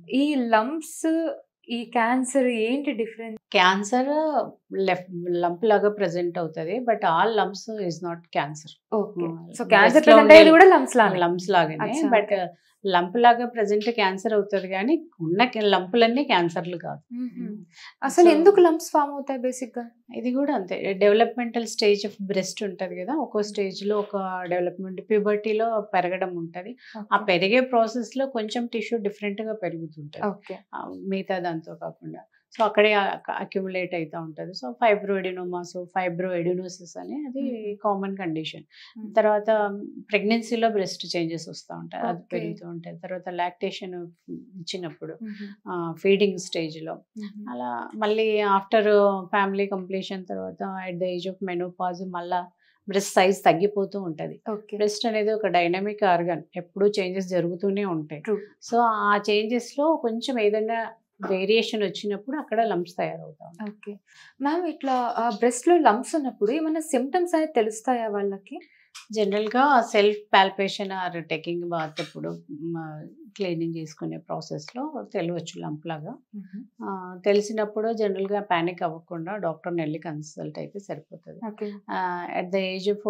ఈ లంప్స్, ఈ క్యాన్సర్ ఏంటి డిఫరెన్స్? క్యాన్సర్ లంప్ లాగా ప్రెజెంట్ అవుతది. But all lumps is not cancer. Okay. So cancer present అయ్యేది కూడా లంప్స్ లానే. లంప్స్ లాగానే. అచ్చా! బట్ లంప్ లాగా ప్రెజెంట్ క్యాన్సర్ అవుతది గానీ ఉన్న లంపులన్నీ క్యాన్సర్లు కాదు. అసలు సో ఎందుకు లంప్స్ ఫార్మ్ అవుతాయి బేసిక్‌గా? ఇది కూడా అంతే. డెవలప్‌మెంటల్ స్టేజ్ ఆఫ్ బ్రెస్ట్ ఉంటది కదా! ఒక్కో స్టేజ్‌లో ఒక డెవలప్‌మెంట్ ప్యూబర్టీలో పెరగడం ఉంటది. ఆ ఓకే. పెరిగే ప్రాసెస్‌లో కొంచెం టిష్యూ డిఫరెంట్‌గా పెరుగుతుంటది. ఓకే. మిగతా దాంతో కాకుండా. సో అక్కడే అక్యుములేట్ అయితా ఉంటది. సో ఫైబ్రోఎడినోమాస్, ఫైబ్రోఎడినోసిస్ అని అది కామన్ కండిషన్. తర్వాత ప్రెగ్నెన్సీలో బ్రెస్ట్ చేంజెస్ వస్తా ఉంటాయి. అది ఓకే. పెరుగుతూ ఉంటాయి. తర్వాత లాక్టేషన్ ఇచ్చినప్పుడు ఫీడింగ్ స్టేజ్‌లో అలా మళ్ళీ ఆఫ్టర్ ఫ్యామిలీ కంప్లీషన్ తర్వాత at the age of menopause మళ్ళా బ్రెస్ట్ సైజ్ తగ్గిపోతూ ఉంటది. ఓకే. బ్రెస్ట్ అనేది ఒక డైనమిక్ ఆర్గాన్. ఎప్పుడూ చేంజెస్ జరుగుతూనే ఉంటాయి. ట్రూ. సో ఆ చేంజెస్‌లో కొంచెం ఏదైనా వేరియేషన్ వచ్చినప్పుడు అక్కడ లంప్స్ తయారవుతా ఉంటాయి. ఓకే. మ్యామ్ ఇట్లా బ్రెస్ట్‌లో లంప్స్ ఉన్నప్పుడు ఏమన్నా సింప్టమ్స్ అనేది తెలుస్తాయా వాళ్ళకి? జనరల్‌గా self palpation or taking bath అప్పుడు క్లీనింగ్ చేసుకునే ప్రాసెస్‌లో తెలవచ్చు లంప్ లాగా. తెలిసినప్పుడు జనరల్‌గా పానిక్ అవ్వకుండా డాక్టర్‌ని వెళ్లి కన్సల్ట్ అయితే సరిపోతది. Okay. At the age of